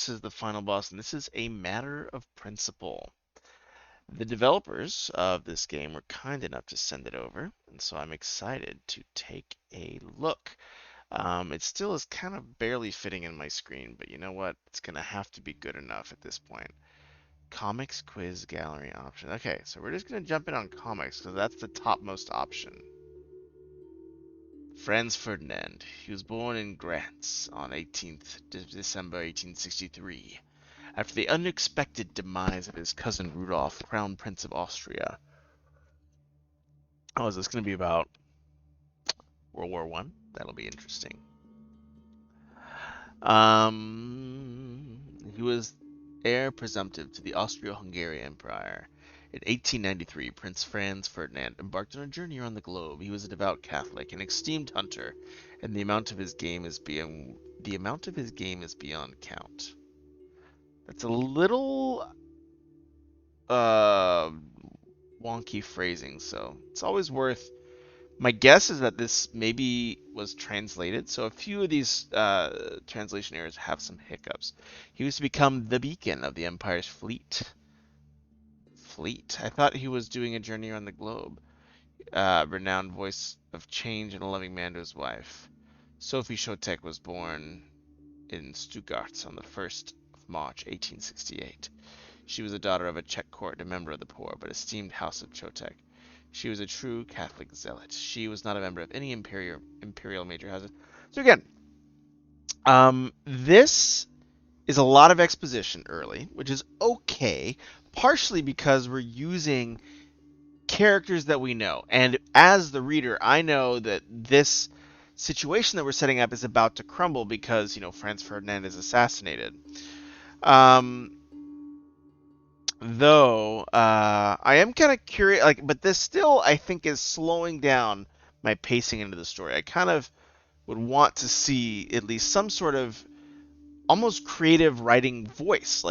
This is the final boss, and this is a matter of principle. The developers of this game were kind enough to send it over, and so I'm excited to take a look. It still is kind of barely fitting in my screen, but you know what? It's going to have to be good enough at this point. Comics quiz gallery option. Okay, so we're just going to jump in on comics because that's the topmost option. Franz Ferdinand. He was born in Graz on 18th December 1863. After the unexpected demise of his cousin Rudolf, Crown Prince of Austria. Oh, is this going to be about World War One? That'll be interesting. He was heir presumptive to the Austro-Hungarian Empire. In 1893, Prince Franz Ferdinand embarked on a journey around the globe. He was a devout Catholic, an esteemed hunter, and the amount of his game is beyond count. That's a little uh, wonky phrasing, so it's always worth. My guess is that this maybe was translated, so a few of these translation errors have some hiccups. He was to become the beacon of the Empire's fleet. Fleet? I thought he was doing a journey around the globe. Renowned voice of change and a loving man to his wife. Sophie Chotek was born in Stuttgart on the 1st of March 1868. She was the daughter of a Czech court, a member of the poor but esteemed House of Chotek. She was a true Catholic zealot. She was not a member of any imperial major houses. So again, this is a lot of exposition early, which is okay, partially because we're using characters that we know. And as the reader, I know that this situation that we're setting up is about to crumble because, Franz Ferdinand is assassinated. Um, though I am kind of curious, but this still I think is slowing down my pacing into the story. I kind of would want to see at least some sort of almost creative writing voice,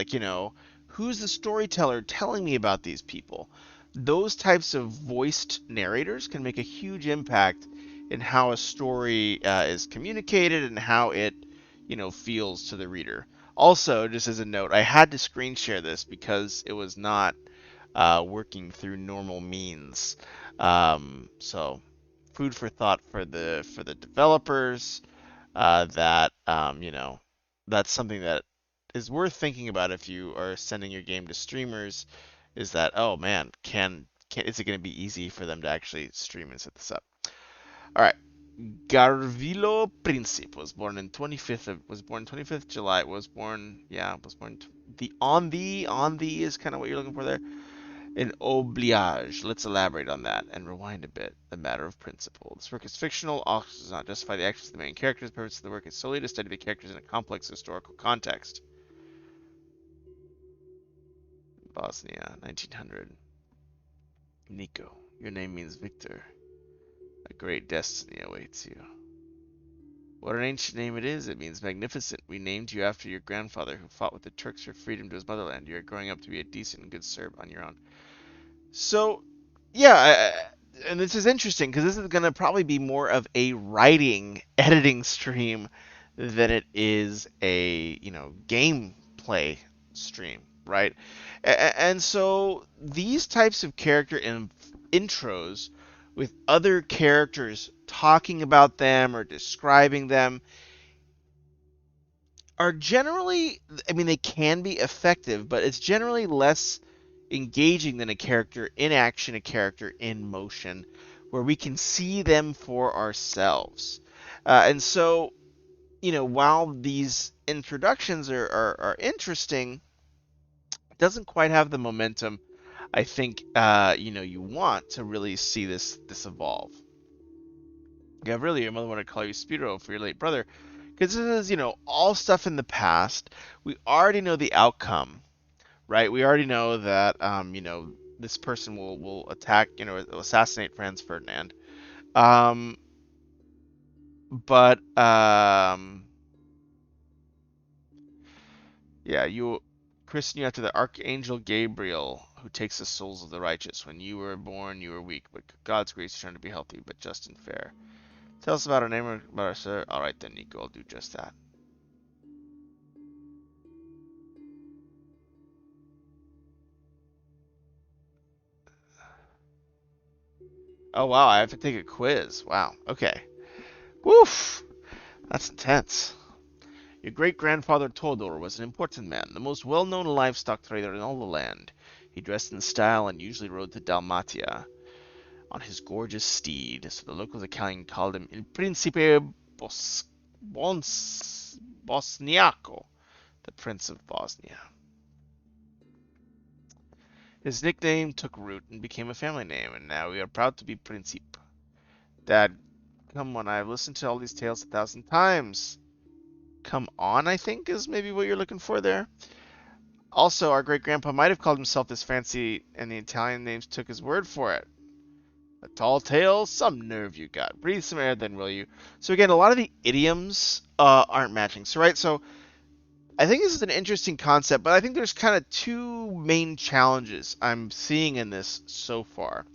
who's the storyteller telling me about these people? Those types of voiced narrators can make a huge impact in how a story is communicated and how it, feels to the reader. Also, just as a note, I had to screen share this because it was not working through normal means. So, food for thought for the developers. That that's something that is worth thinking about if you are sending your game to streamers. Is that, oh man, can is it going to be easy for them to actually stream and set this up? All right. Garvilo Princip was born 25th July. Was born the is kind of what you're looking for there. An obligage. Let's elaborate on that and rewind a bit. The matter of principle. This work is fictional. Authors does not justify the actions of the main characters. The purpose of the work is solely to study the characters in a complex historical context. Bosnia, 1900. Nico, your name means victor. A great destiny awaits you. What an ancient name it is. It means magnificent. We named you after your grandfather who fought with the Turks for freedom to his motherland. You are growing up to be a decent and good Serb on your own. So, yeah, and this is interesting because this is going to probably be more of a writing, editing stream than it is a, gameplay stream, right? And so these types of character intros with other characters talking about them or describing them are generally, I mean, they can be effective, but it's generally less engaging than a character in action, a character in motion, where we can see them for ourselves. And so, while these introductions are interesting, it doesn't quite have the momentum I think you want to really see this evolve. Yeah, really, your mother wanted to call you Spiro for your late brother, because this is all stuff in the past. We already know the outcome, right? We already know that this person will attack, will assassinate Franz Ferdinand. Um, but yeah, you christen you after the Archangel Gabriel, who takes the souls of the righteous. When you were born, you were weak, but God's grace you turned to be healthy, but just and fair. Tell us about our name, about our sir. All right then, Nico, I'll do just that. Oh wow, I have to take a quiz. Wow. Okay. Woof. That's intense. Your great-grandfather Todor was an important man, the most well-known livestock trader in all the land. He dressed in style and usually rode to Dalmatia on his gorgeous steed, so the locals Italian called him Il Principe Bosniaco, the Prince of Bosnia. His nickname took root and became a family name, and now we are proud to be Principe. Dad, come on, I've listened to all these tales 1,000 times. Come on, I think, is maybe what you're looking for there. Also, our great grandpa might have called himself this fancy, and the Italian names took his word for it. A tall tale, some nerve you got. Breathe some air, then will you? So again, a lot of the idioms aren't matching. So right, so I think this is an interesting concept, but I think there's kind of two main challenges I'm seeing in this so far.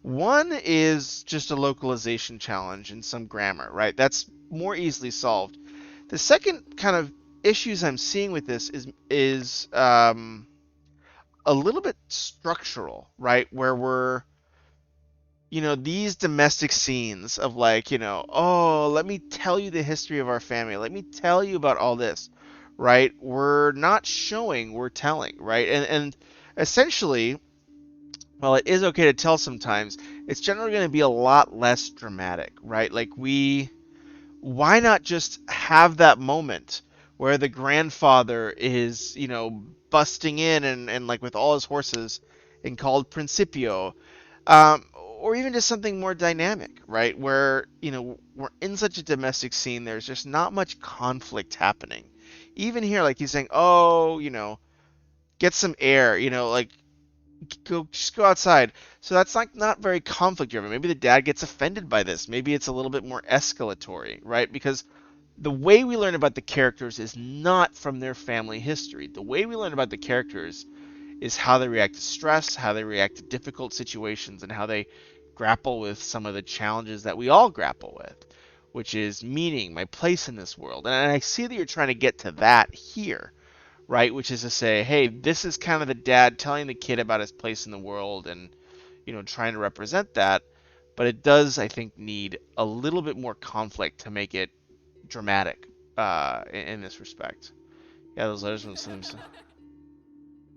One is just a localization challenge and some grammar, right? That's more easily solved. The second kind of issues I'm seeing with this is a little bit structural, right? Where we're these domestic scenes of like, oh, let me tell you the history of our family. Let me tell you about all this, right? We're not showing, we're telling, right? And essentially, while it is okay to tell sometimes, it's generally going to be a lot less dramatic, right? Like why not just have that moment where the grandfather is, busting in and like with all his horses and called Principio, or even just something more dynamic, right? Where, we're in such a domestic scene, there's just not much conflict happening. Even here, like he's saying, oh, get some air, like just go outside. So that's like not very conflict driven. Maybe the dad gets offended by this. Maybe it's a little bit more escalatory, right? Because the way we learn about the characters is not from their family history. The way we learn about the characters is how they react to stress, how they react to difficult situations, and how they grapple with some of the challenges that we all grapple with, which is meaning, my place in this world. And I see that you're trying to get to that here, right? Which is to say, hey, this is kind of the dad telling the kid about his place in the world and, trying to represent that. But it does, I think, need a little bit more conflict to make it dramatic in this respect. Yeah, those letters from Slim.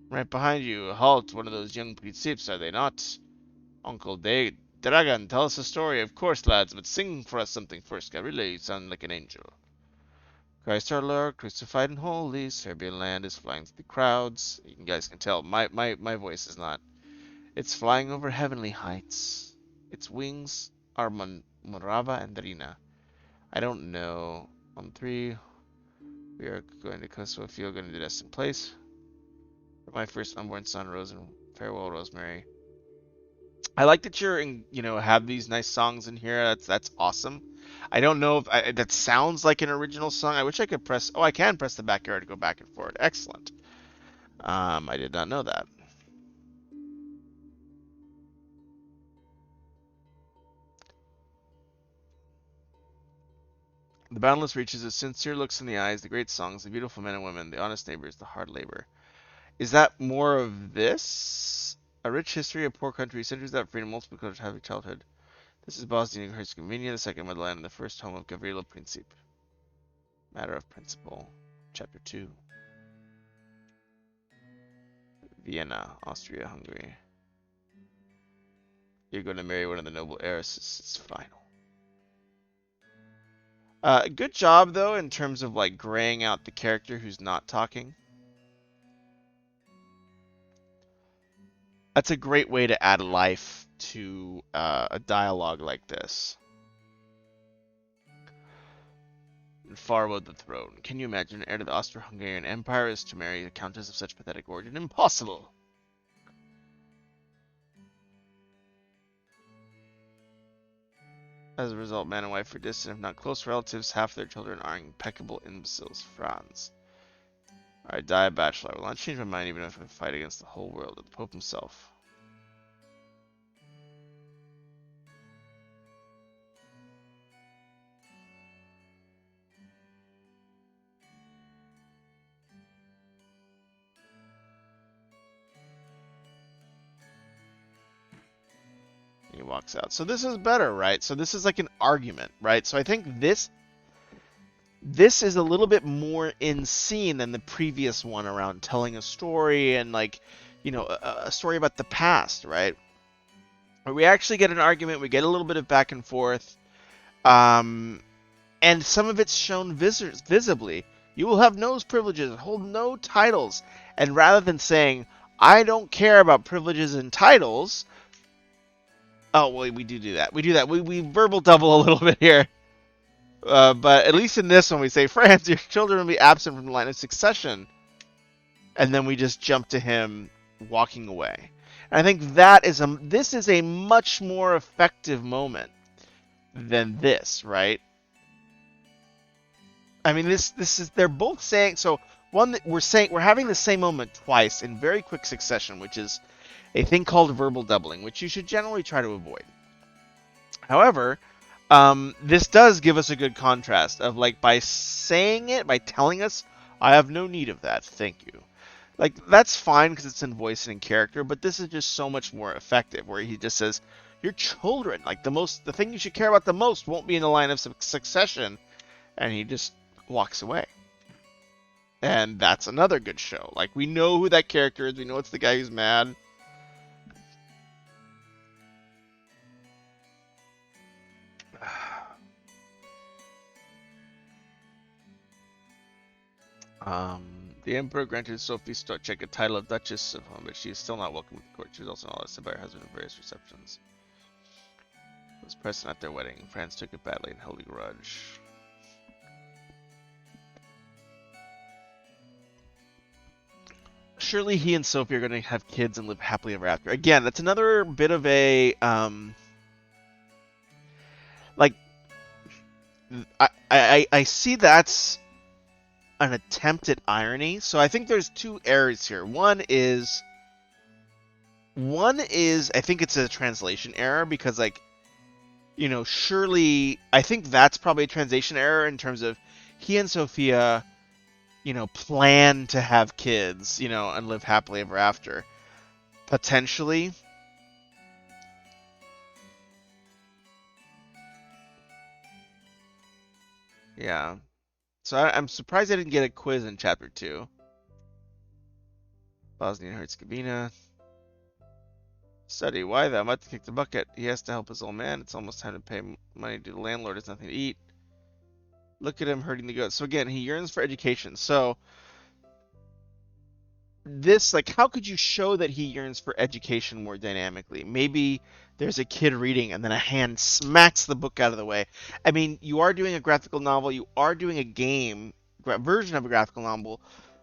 Right behind you. Halt, one of those young principes, are they not? Uncle Dragon, tell us a story, of course, lads, but sing for us something first, Gabriele. You sound like an angel. Christ our Lord, crucified and holy, Serbian land is flying through the crowds. You guys can tell, my voice is not. It's flying over heavenly heights. Its wings are Morava and Drina. I don't know. On three, we are going to Kosovo Field, going to the destined place. For my first unborn son, Rose, and farewell, Rosemary. I like that you're in, have these nice songs in here. That's awesome. I don't know if that sounds like an original song. I wish I could press. Oh, I can press the back arrow to go back and forward. Excellent. I did not know that. The boundless reaches, the sincere looks in the eyes, the great songs, the beautiful men and women, the honest neighbors, the hard labor. Is that more of this? A rich history, a poor country, centers that freedom, multiple cultures, happy childhood. This is Bosnia and Herzegovina, the second motherland, and the first home of Gavrilo Princip. Matter of principle. Chapter 2. Vienna, Austria, Hungary. You're going to marry one of the noble heiresses. It's final. Good job, though, in terms of, like, graying out the character who's not talking. That's a great way to add life to a dialogue like this. Far above the throne. Can you imagine an heir to the Austro-Hungarian Empire is to marry a countess of such pathetic origin? Impossible! As a result, man and wife are distant, if not close relatives. Half of their children are impeccable imbeciles. Franz. I die a bachelor. I will not change my mind even if I fight against the whole world and the Pope himself. He walks out. So this is better, right? So this is like an argument, right? So I think this is a little bit more in scene than the previous one around telling a story and like, a story about the past, right? Where we actually get an argument, we get a little bit of back and forth, and some of it's shown visibly. You will have no privileges, hold no titles, and rather than saying, I don't care about privileges and titles, oh, well, we do that. We do that. We verbal double a little bit here. But at least in this one, we say, France, your children will be absent from the line of succession. And then we just jump to him walking away. And I think this is a much more effective moment than this, right? I mean, this is, they're both saying, so one that we're having the same moment twice in very quick succession, which is a thing called verbal doubling, which you should generally try to avoid. However, this does give us a good contrast of like by saying it, by telling us, I have no need of that, thank you. Like that's fine because it's in voice and in character, but this is just so much more effective where he just says, your children, like the thing you should care about the most won't be in the line of succession, and he just walks away. And that's another good show. Like we know who that character is, we know it's the guy who's mad. The Emperor granted Sophie Stochek a title of Duchess of Home, but she is still not welcome to the court. She was also molested by her husband in various receptions. Was present at their wedding. France took it badly and held a grudge. Surely he and Sophie are going to have kids and live happily ever after. Again, that's another bit of a like I see that's an attempt at irony. So I think there's two errors here. One is I think it's a translation error because like surely I think that's probably a translation error in terms of he and Sophia plan to have kids, and live happily ever after. Potentially. Yeah. So I'm surprised I didn't get a quiz in Chapter 2. Bosnia and Herzegovina. Study. Why though? I'm about to kick the bucket. He has to help his old man. It's almost time to pay money to the landlord. There's nothing to eat. Look at him herding the goats. So again, he yearns for education. So this, like, how could you show that he yearns for education more dynamically? Maybe there's a kid reading and then a hand smacks the book out of the way. I mean, you are doing a graphical novel, you are doing a game version of a graphical novel,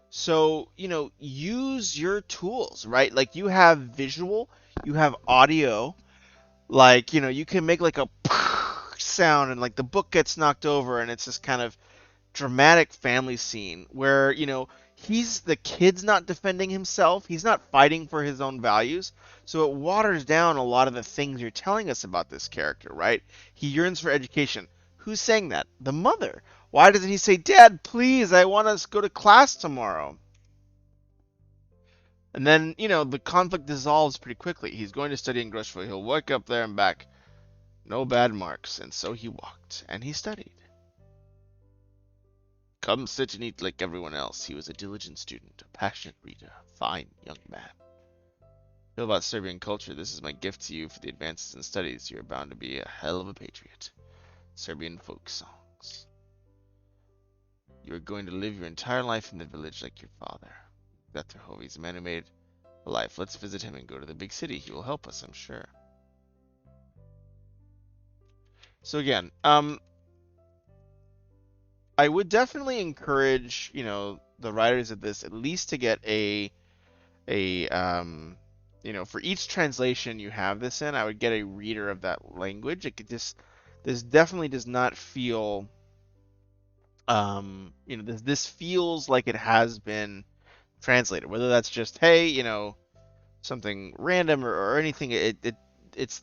so use your tools, right? Like you have visual, you have audio, like you can make like a sound and like the book gets knocked over and it's this kind of dramatic family scene where he's the kid's not defending himself, he's not fighting for his own values, so it waters down a lot of the things you're telling us about this character, right? He yearns for education. Who's saying that? The mother. Why doesn't he say, Dad, please, I want us to go to class tomorrow? And then the conflict dissolves pretty quickly. He's going to study in Groshville. He'll work up there and back, no bad marks, and so he walked and he studied. Come sit and eat like everyone else. He was a diligent student, a passionate reader, a fine young man. Feel about Serbian culture. This is my gift to you for the advances in studies. You are bound to be a hell of a patriot. Serbian folk songs. You are going to live your entire life in the village like your father. Vetrahov, he's a man who made a life. Let's visit him and go to the big city. He will help us, I'm sure. So again, I would definitely encourage, the writers of this at least to get for each translation you have this in, I would get a reader of that language. This definitely does not feel, this feels like it has been translated. Whether that's just, hey, something random or anything, it's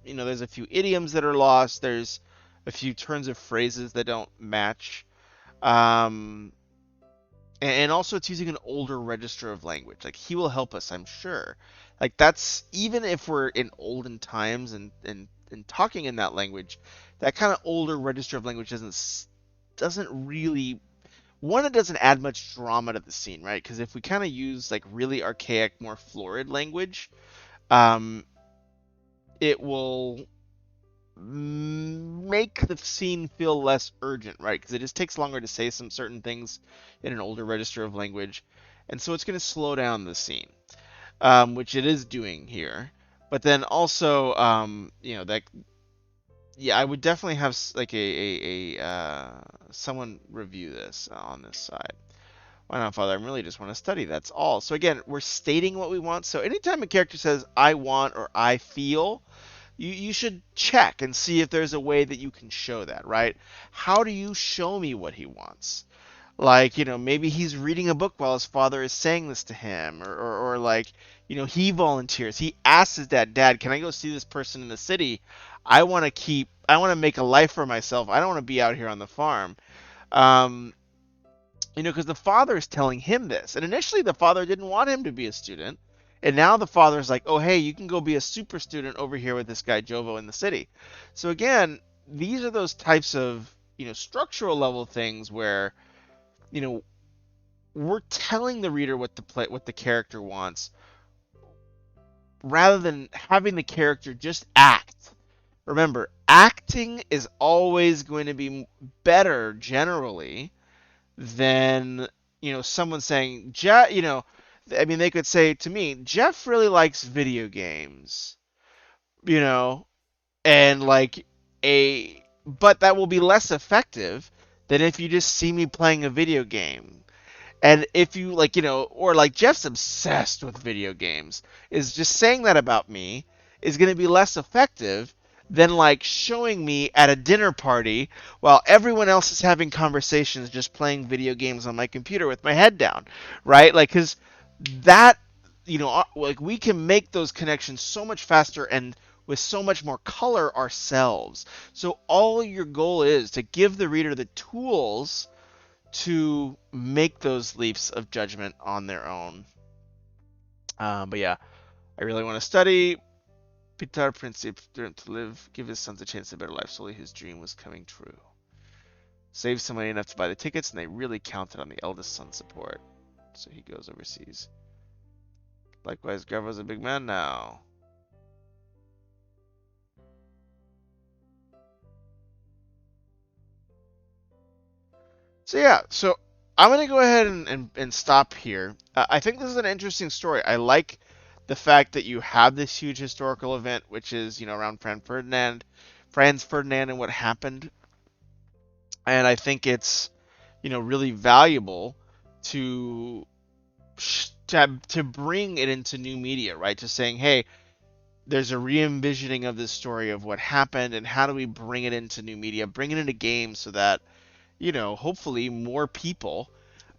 there's a few idioms that are lost. There's a few turns of phrases that don't match. And also it's using an older register of language. Like he will help us, I'm sure. Like that's even if we're in olden times and talking in that language, that kind of older register of language doesn't really, one, it doesn't add much drama to the scene, right? Because if we kind of use like really archaic, more florid language, um, it will make the scene feel less urgent, right? Because it just takes longer to say some certain things in an older register of language, and so it's going to slow down the scene, which it is doing here. But then also, that, yeah, I would definitely have like someone review this on this side. Why not, Father? I really just want to study. That's all. So again, we're stating what we want. So anytime a character says "I want" or "I feel," you should check and see if there's a way that you can show that, right? How do you show me what he wants? Like, maybe he's reading a book while his father is saying this to him, or like, he volunteers. He asks his dad, can I go see this person in the city? I want to make a life for myself. I don't want to be out here on the farm. Um, because the father is telling him this. And initially, the father didn't want him to be a student. And now the father's like, oh, hey, you can go be a super student over here with this guy Jovo in the city. So again, these are those types of, structural level things where, you know, we're telling the reader what the character wants, rather than having the character just act. Remember, acting is always going to be better generally than someone saying Jeff. I mean, they could say to me, Jeff really likes video games, you know, and like but that will be less effective than if you just see me playing a video game. And if you like, or like Jeff's obsessed with video games, is just saying that about me is going to be less effective than like showing me at a dinner party while everyone else is having conversations just playing video games on my computer with my head down, right? Like, because that, like we can make those connections so much faster and with so much more color ourselves. So all your goal is to give the reader the tools to make those leaps of judgment on their own. But yeah, I really want to study. Pitar Princip to live, give his sons a chance at a better life. Solely his dream was coming true. Save some money enough to buy the tickets, and they really counted on the eldest son's support. So he goes overseas. Likewise, Gravo's a big man now. So yeah, so I'm gonna go ahead and stop here. I think this is an interesting story. I like the fact that you have this huge historical event, which is around Franz Ferdinand, and what happened, and I think it's really valuable to to bring it into new media, right? To saying, hey, there's a re-envisioning of this story of what happened, and how do we bring it into new media, bring it into games so that hopefully more people,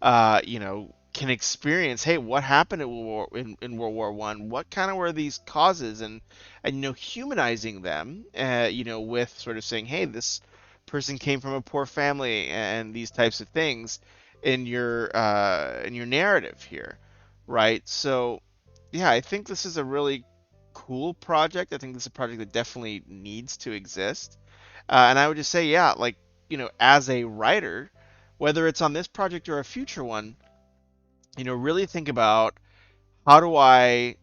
can experience, hey, what happened in World War One? What kind of were these causes, and humanizing them, with sort of saying, hey, this person came from a poor family, and these types of things in your narrative here, right? So, yeah, I think this is a really cool project. I think this is a project that definitely needs to exist. And I would just say, yeah, like, as a writer, whether it's on this project or a future one, really think about, how do I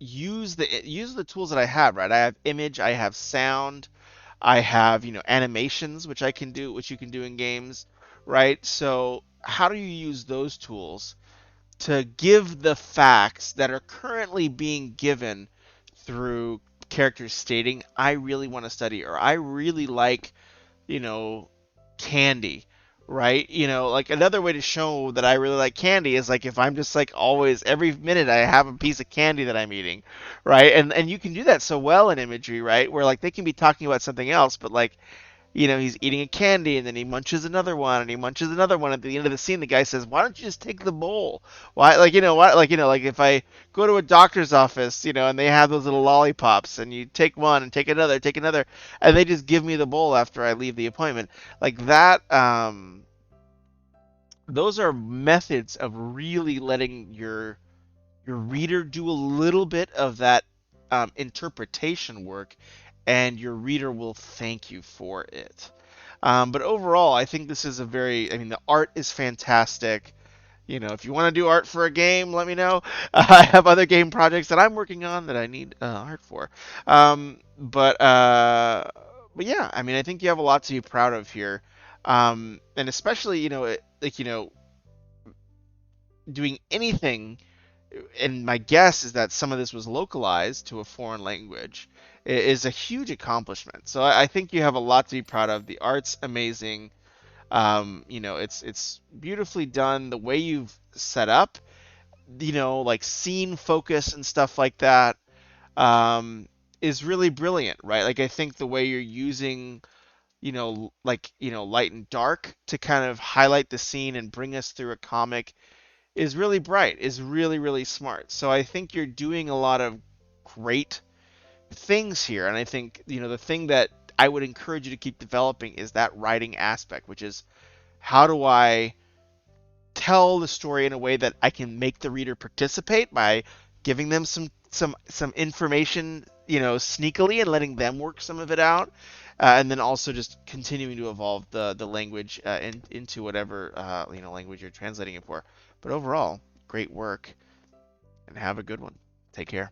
use the tools that I have, right? I have image, I have sound, I have, animations, which you can do in games, right? So how do you use those tools to give the facts that are currently being given through characters stating, I really want to study, or I really like, you know, candy, right? Like another way to show that I really like candy is like if I'm just like always every minute I have a piece of candy that I'm eating, right? And you can do that so well in imagery, right? Where like they can be talking about something else, but like he's eating a candy and then he munches another one and he munches another one. At the end of the scene, the guy says, "Why don't you just take the bowl? Why, like, why, like if I go to a doctor's office, and they have those little lollipops and you take one and take another, and they just give me the bowl after I leave the appointment, like that, those are methods of really letting your reader do a little bit of that interpretation work, and your reader will thank you for it. But overall, I think this is a very, I mean, the art is fantastic. You know, if you want to do art for a game, let me know. I have other game projects that I'm working on that I need art for. But yeah, I mean, I think you have a lot to be proud of here, and especially, like, doing anything. And my guess is that some of this was localized to a foreign language is a huge accomplishment. So I think you have a lot to be proud of. The art's amazing. It's beautifully done. The way you've set up, like scene focus and stuff like that, is really brilliant, right? Like I think the way you're using, light and dark to kind of highlight the scene and bring us through a comic is really bright, is really, really smart. So I think you're doing a lot of great things here. And I think, the thing that I would encourage you to keep developing is that writing aspect, which is how do I tell the story in a way that I can make the reader participate by giving them some information, sneakily, and letting them work some of it out, and then also just continuing to evolve the language into whatever language you're translating it for. But overall, great work, and have a good one. Take care.